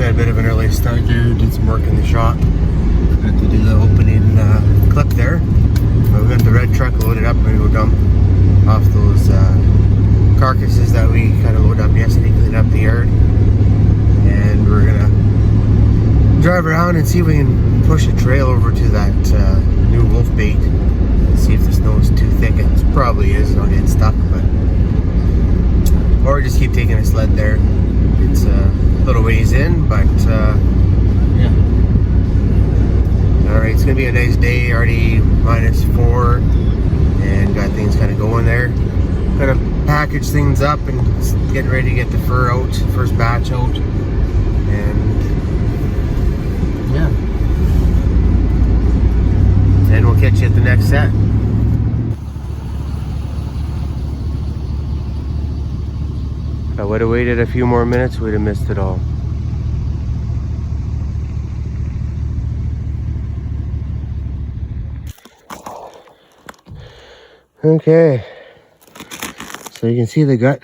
got a bit of an early start there. Did some work in the shop. Had to do the opening clip there. But we got the red truck loaded up. We're gonna go dump off those carcasses that we kind of loaded up yesterday, clean up the yard. And we're gonna drive around and see if we can push a trail over to that new wolf bait. See if the snow is too thick. It probably is. I'll get stuck, but or just keep taking a sled there. It's a little ways in, but yeah. All right, it's gonna be a nice day. Already -4, and got things kind of going there. Gonna package things up and getting ready to get the fur out, first batch out, and yeah. And we'll catch you at the next set. If I would have waited a few more minutes, we'd have missed it all. Okay, so you can see the gut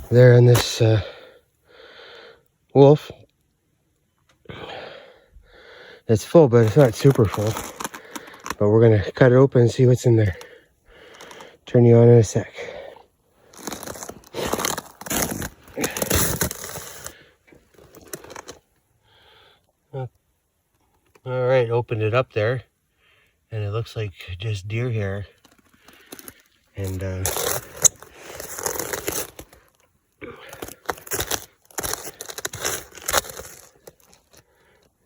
there in this wolf. It's full, but it's not super full. But we're gonna cut it open and see what's in there. Turn you on in a sec. All right, opened it up there, and it looks like just deer hair. And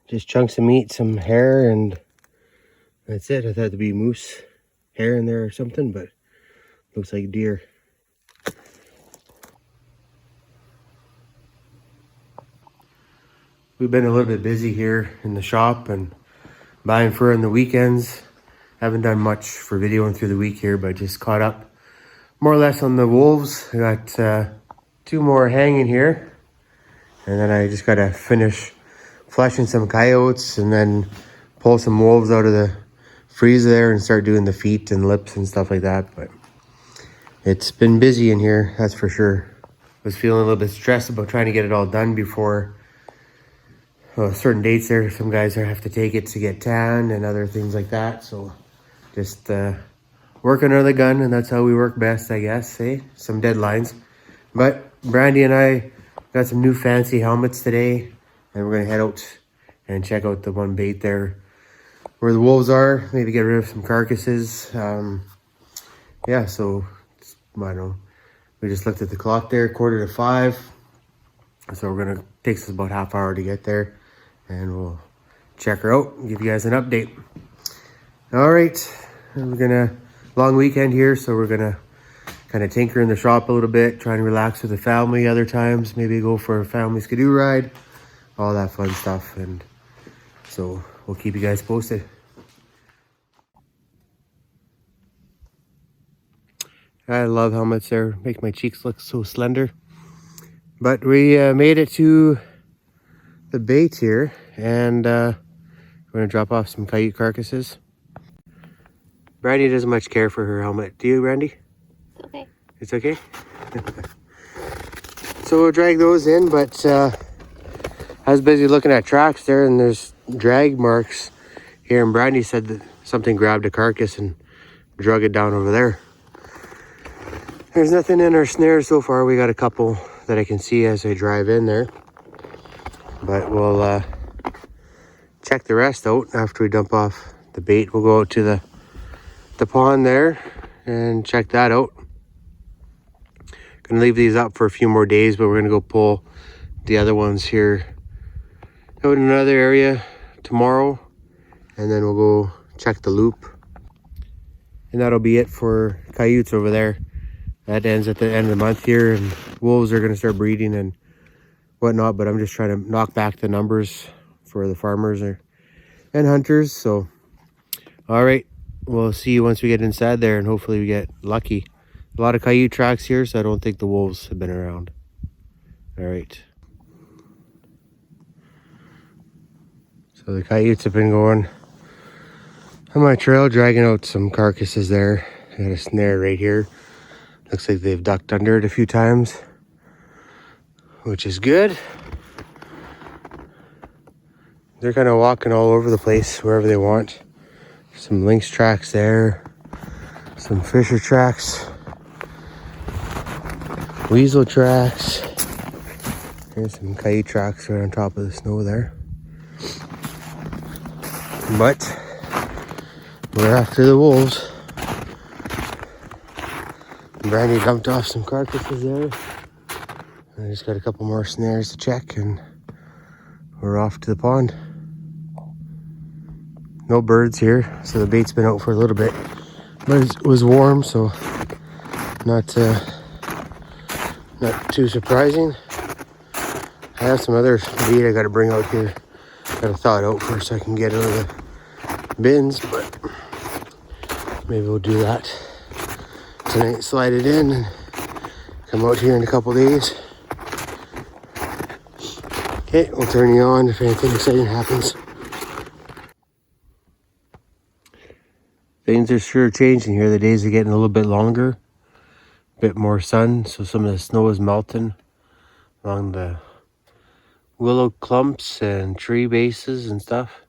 just chunks of meat, some hair, and that's it. I thought it'd be moose hair in there or something, but looks like deer. We've been a little bit busy here in the shop and buying fur on the weekends. Haven't done much for videoing through the week here, but just caught up more or less on the wolves. I got 2 more hanging here, and then I just gotta finish flushing some coyotes and then pull some wolves out of the freezer there and start doing the feet and lips and stuff like that. But it's been busy in here, that's for sure. Was feeling a little bit stressed about trying to get it all done before certain dates there. Some guys have to take it to get tanned and other things like that. So just working under the gun, and that's how we work best, I guess, eh? Some deadlines. But Brandy and I got some new fancy helmets today, and we're gonna head out and check out the one bait there where the wolves are, maybe get rid of some carcasses. Yeah, so I don't know. We just looked at the clock there, 4:45. So we're gonna takes us about half hour to get there, and we'll check her out and give you guys an update. All right, we're gonna long weekend here, so we're gonna kind of tinker in the shop a little bit, try and relax with the family. Other times, maybe go for a family skidoo ride, all that fun stuff. And so we'll keep you guys posted. I love helmets there, make my cheeks look so slender. But we made it to the bait here, and we're gonna drop off some coyote carcasses. Brandy doesn't much care for her helmet. Do you, Brandy? It's okay. It's okay? So we'll drag those in, but I was busy looking at tracks there, and there's drag marks here, and Brandy said that something grabbed a carcass and drug it down over there. There's nothing in our snare so far. We got a couple that I can see as I drive in there, but we'll check the rest out after we dump off the bait. We'll go out to the pond there and check that out. Gonna leave these up for a few more days, but we're gonna go pull the other ones here out in another area tomorrow, and then we'll go check the loop, and that'll be it for coyotes over there. That ends at the end of the month here, and wolves are going to start breeding and whatnot, but I'm just trying to knock back the numbers for the farmers and hunters. So, all right, we'll see you once we get inside there, and hopefully we get lucky. A lot of coyote tracks here, so I don't think the wolves have been around. All right. So the coyotes have been going on my trail, dragging out some carcasses there. I got a snare right here. Looks like they've ducked under it a few times, which is good. they're kind of walking all over the place wherever they want. Some lynx tracks there, some fisher tracks, weasel tracks. There's some coyote tracks right on top of the snow there. But we're after the wolves. Brandy dumped off some carcasses there. I just got a couple more snares to check and we're off to the pond. No birds here, so the bait's been out for a little bit. But it was warm, so not too surprising. I have some other bait I gotta bring out here. Gotta thaw it out first so I can get it out of the bins, but maybe we'll do that tonight. Slide it in and come out here in a couple days. Okay, we'll turn you on if anything exciting happens. Things are sure changing here. The days are getting a little bit longer, a bit more sun, so some of the snow is melting along the willow clumps and tree bases and stuff.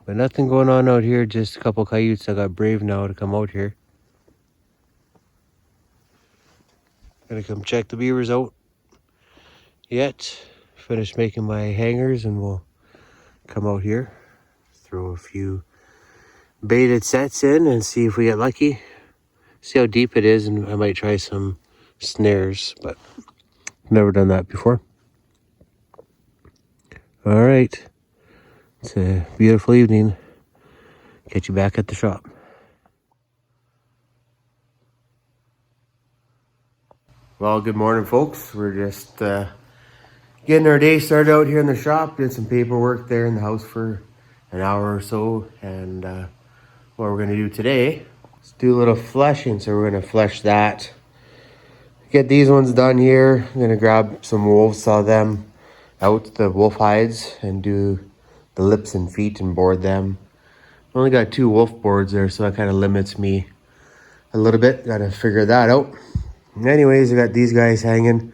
But nothing going on out here, just a couple coyotes that got brave now to come out here. Gonna come check the beavers out yet. Finish making my hangers and we'll come out here, throw a few baited sets in and see if we get lucky. See how deep it is, and I might try some snares, but never done that before. All right, it's a beautiful evening. Catch you back at the shop. Well, good morning, folks. We're just getting our day started out here in the shop. Did some paperwork there in the house for an hour or so, and what we're going to do today is do a little fleshing. So we're going to flesh that. Get these ones done here. I'm going to grab some wolves, saw them out, the wolf hides, and do the lips and feet and board them. I only got 2 wolf boards there, so that kind of limits me a little bit. Got to figure that out. Anyways, I got these guys hanging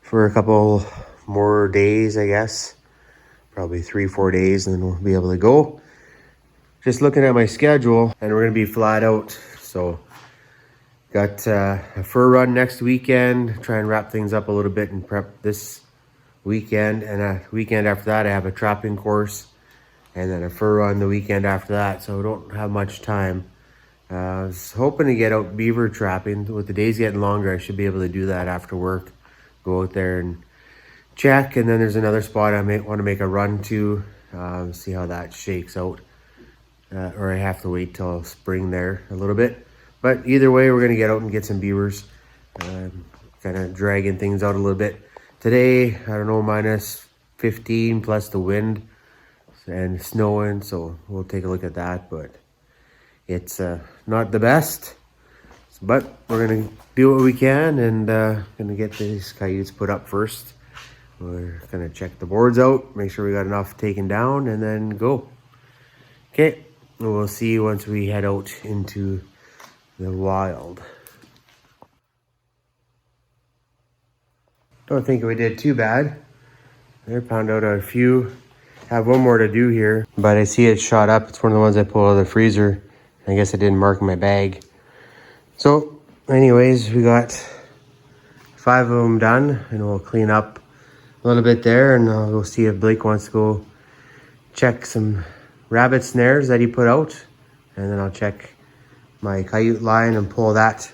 for a couple more days, I guess. Probably 3-4 days, and then we'll be able to go. Just looking at my schedule, and we're going to be flat out. So got a fur run next weekend. Try and wrap things up a little bit and prep this weekend. And a weekend after that, I have a trapping course. And then a fur run the weekend after that. So I don't have much time. I was hoping to get out beaver trapping. With the days getting longer, I should be able to do that after work. Go out there and check. And then there's another spot I may want to make a run to. See how that shakes out. Or I have to wait till spring there a little bit. But either way, we're going to get out and get some beavers. Kind of dragging things out a little bit. Today, I don't know, minus 15 plus the wind and snowing. So we'll take a look at that. But it's not the best. But we're going to do what we can and going to get these coyotes put up first. We're going to check the boards out, make sure we got enough taken down, and then go. Okay. We'll see once we head out into the wild. Don't think we did too bad. There, found out a few. Have one more to do here, but I see it shot up. It's one of the ones I pulled out of the freezer. I guess I didn't mark my bag. So, anyways, we got 5 of them done, and we'll clean up a little bit there, and I'll go see if Blake wants to go check some rabbit snares that he put out, and then I'll check my coyote line and pull that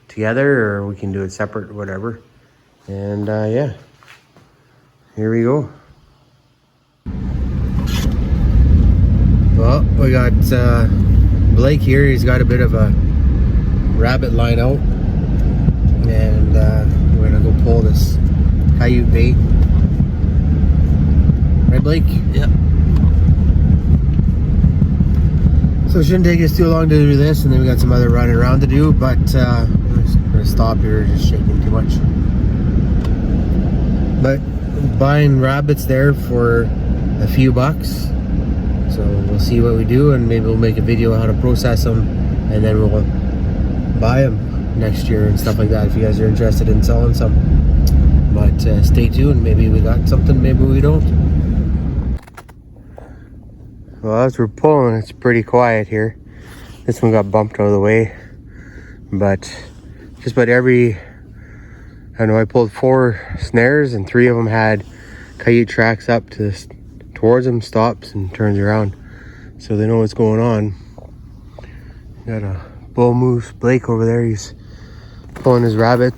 together, or we can do it separate, whatever. And yeah, here we go. Well, we got Blake here. He's got a bit of a rabbit line out, and we're gonna go pull this coyote bait. Right, Blake? Yep. So it shouldn't take us too long to do this, and then we got some other running around to do, but we're just gonna stop here, just shaking too much. But buying rabbits there for a few bucks, so we'll see what we do, and maybe we'll make a video how to process them, and then we'll buy them next year and stuff like that if you guys are interested in selling some. But stay tuned, maybe we got something, maybe we don't. Well, as we're pulling, it's pretty quiet here. This one got bumped out of the way, but just about every, I don't know, I pulled 4 snares and 3 of them had coyote tracks up to towards them, stops and turns around, so they know what's going on. Got a bull moose Blake over there. He's pulling his rabbit.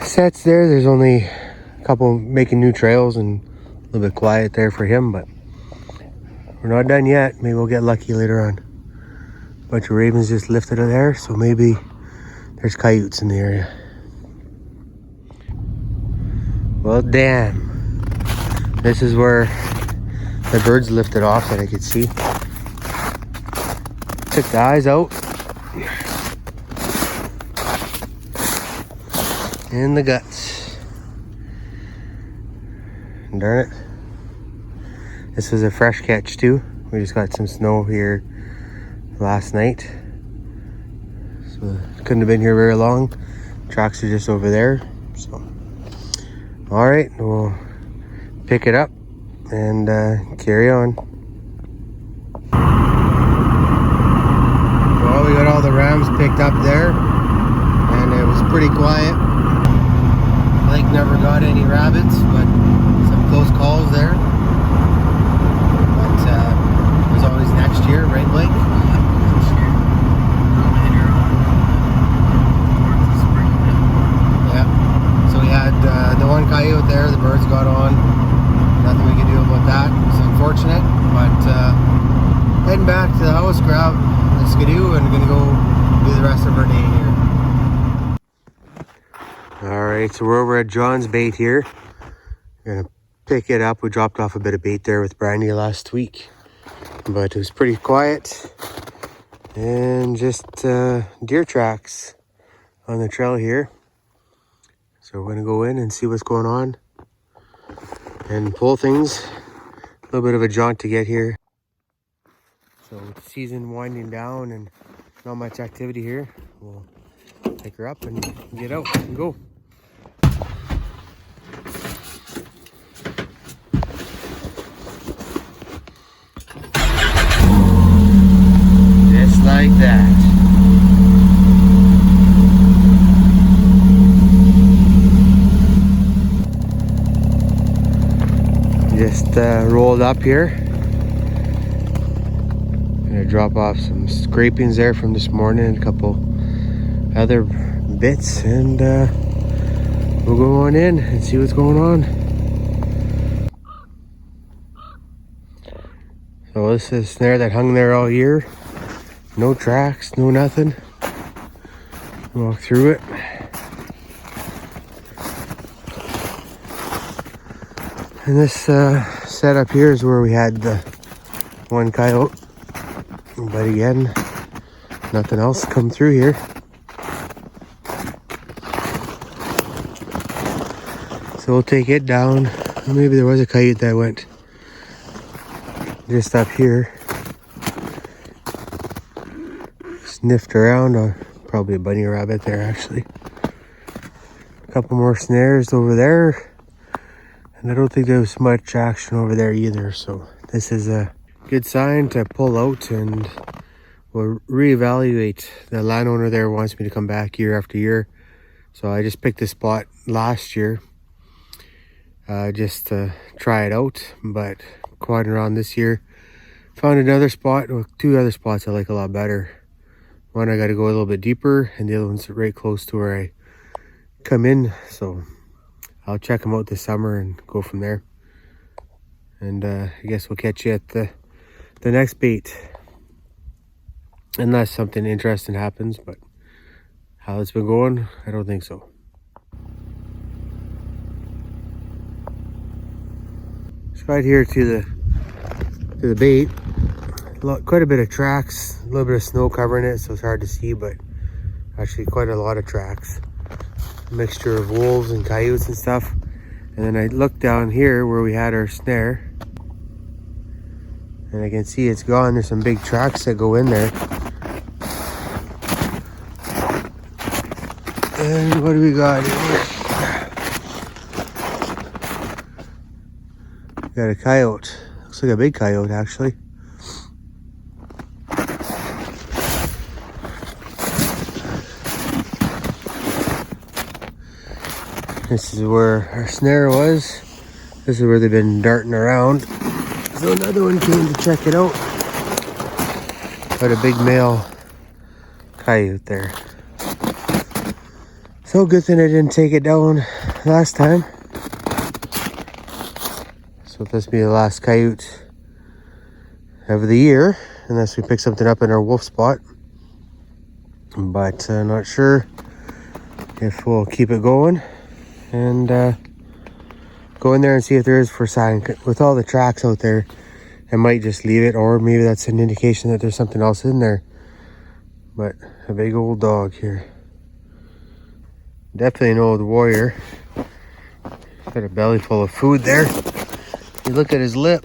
Sets there. There's only a couple making new trails and a little bit quiet there for him, but we're not done yet. Maybe we'll get lucky later on. A bunch of ravens just lifted out there, so maybe there's coyotes in the area. Well, damn. This is where the birds lifted off that I could see. Took the eyes out. And the guts. Darn it. This was a fresh catch too. We just got some snow here last night, so it couldn't have been here very long. Tracks are just over there. So, all right, we'll pick it up and carry on. Well, we got all the rams picked up there, and it was pretty quiet. Blake never got any rabbits, but some close calls there. But there's always next year, right, Blake? Yeah. So we had the one coyote there. The birds got on. Nothing we could do about that. It's unfortunate, but heading back to the house, grab the skidoo, and gonna go do the rest of our day here. Alright, so we're over at John's Bait here. Gonna pick it up. We dropped off a bit of bait there with Brandy last week, but it was pretty quiet. And just deer tracks on the trail here. So we're gonna go in and see what's going on and pull things. A little bit of a jaunt to get here. So season winding down and not much activity here. We'll pick her up and get out and go. Just like that. Just rolled up here. Gonna drop off some scrapings there from this morning and a couple other bits, and we'll go on in and see what's going on. So this is a snare that hung there all year. No tracks, no nothing. Walk through it. And this setup here is where we had the one coyote. But again, nothing else come through here. So we'll take it down. Maybe there was a coyote that went just up here. Sniffed around, or probably a bunny rabbit there actually. A couple more snares over there. And I don't think there was much action over there either. So this is a good sign to pull out, and we'll reevaluate. The landowner there wants me to come back year after year. So I just picked this spot last year just to try it out. But going around this year, found another spot, well, 2 other spots I like a lot better. One I got to go a little bit deeper, and the other one's right close to where I come in. So I'll check them out this summer and go from there. And I guess we'll catch you at the next bait, unless something interesting happens. But how it's been going, I don't think so. Just right here to the bait. Quite a bit of tracks, a little bit of snow covering it, so it's hard to see, but actually quite a lot of tracks. A mixture of wolves and coyotes and stuff. And then I look down here where we had our snare, and I can see it's gone. There's some big tracks that go in there. And what do we got here? Got a coyote. Looks Looks like a big coyote, actually. This is where our snare was. This is where they've been darting around. So another one came to check it out. Got a big male coyote there. So good thing I didn't take it down last time. So this will be the last coyote of the year, unless we pick something up in our wolf spot. But not sure if we'll keep it going and go in there and see if there is for sign. With all the tracks out there, I might just leave it, or maybe that's an indication that there's something else in there. But a big old dog here. Definitely an old warrior. Got a belly full of food there. You look at his lip.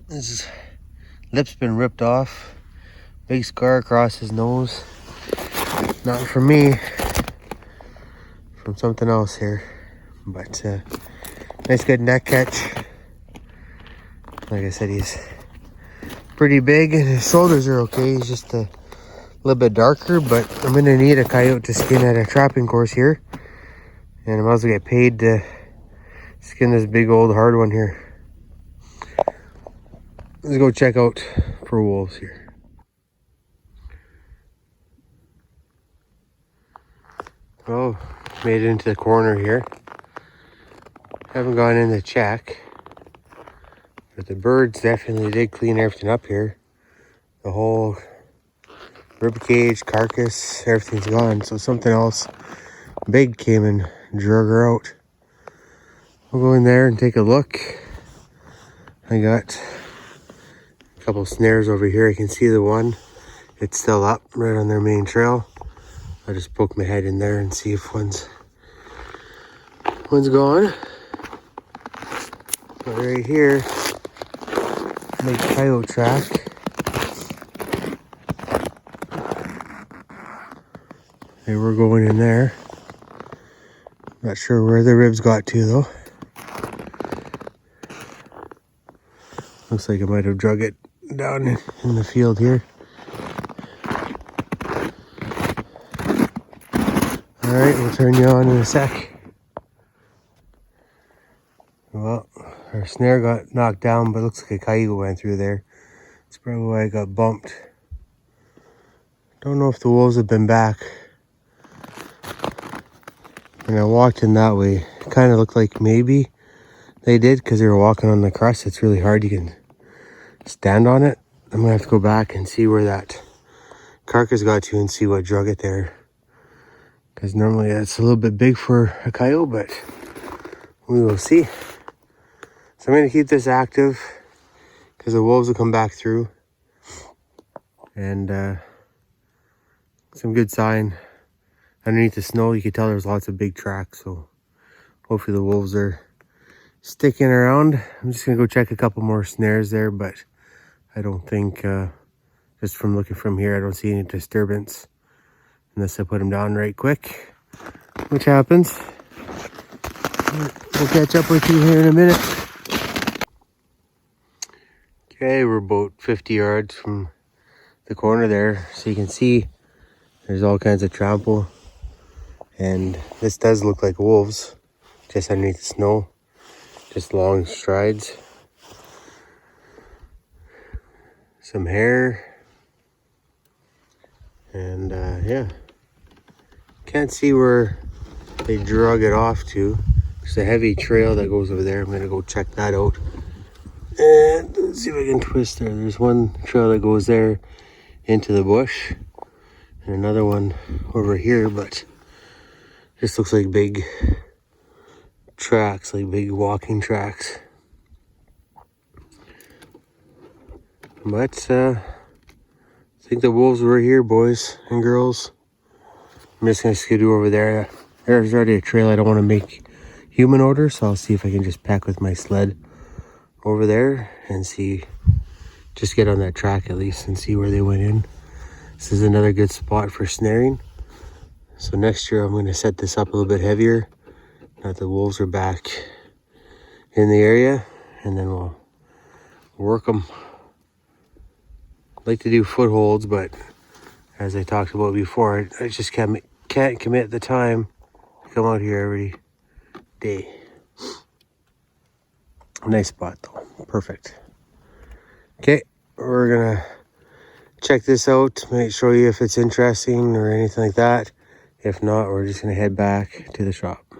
His lip's been ripped off. Big scar across his nose. Not from me. From something else here. But nice good neck catch. Like I said, he's pretty big and his shoulders are okay. He's just a little bit darker, but I'm going to need a coyote to skin at a trapping course here. And I might as well get paid to skin this big old hard one here. Let's go check out for wolves here. Oh, made it into the corner here. Haven't gone in to check. But the birds definitely did clean everything up here. The whole rib cage, carcass, everything's gone. So something else big came and drug her out. We'll go in there and take a look. I got a couple snares over here. I can see the one. It's still up right on their main trail. I'll just poke my head in there and see if one's gone. But right here, big coyote track. They were going in there. Not sure where the ribs got to though. Looks like I might have drug it down in the field here. Alright, we'll turn you on in a sec. Well, our snare got knocked down, but it looks like a coyote went through there. That's probably why I got bumped. Don't know if the wolves have been back. When I walked in that way, it kind of looked like maybe they did because they were walking on the crust. It's really hard. You can stand on it. I'm going to have to go back and see where that carcass got to and see what drug it there. Because normally it's a little bit big for a coyote, but we will see. So I'm going to keep this active because the wolves will come back through. And some good sign. Underneath the snow, you can tell there's lots of big tracks. So hopefully the wolves are sticking around. I'm just going to go check a couple more snares there, but I don't think, just from looking from here, I don't see any disturbance. Unless I put them down right quick, which happens. We'll catch up with you here in a minute. Okay, we're about 50 yards from the corner there. So you can see there's all kinds of trample. And this does look like wolves, just underneath the snow. Just long strides. Some hair. And yeah. Can't see where they drug it off to. There's a heavy trail that goes over there. I'm gonna go check that out. And let's see if I can twist there. There's one trail that goes there into the bush. And another one over here, but this looks like big tracks, like big walking tracks. But I think the wolves were here, boys and girls. I'm just gonna skidoo over there. There's already a trail. I don't want to make human odor, so I'll see if I can just pack with my sled over there and see, just get on that track at least and see where they went in. This is another good spot for snaring. So next year I'm going to set this up a little bit heavier. Now that the wolves are back in the area, and then we'll work them. Like to do footholds, but as I talked about before, I just can't commit the time to come out here every day. Nice spot though, perfect. Okay, we're gonna check this out, might show you if it's interesting or anything like that. If not, we're just gonna head back to the shop.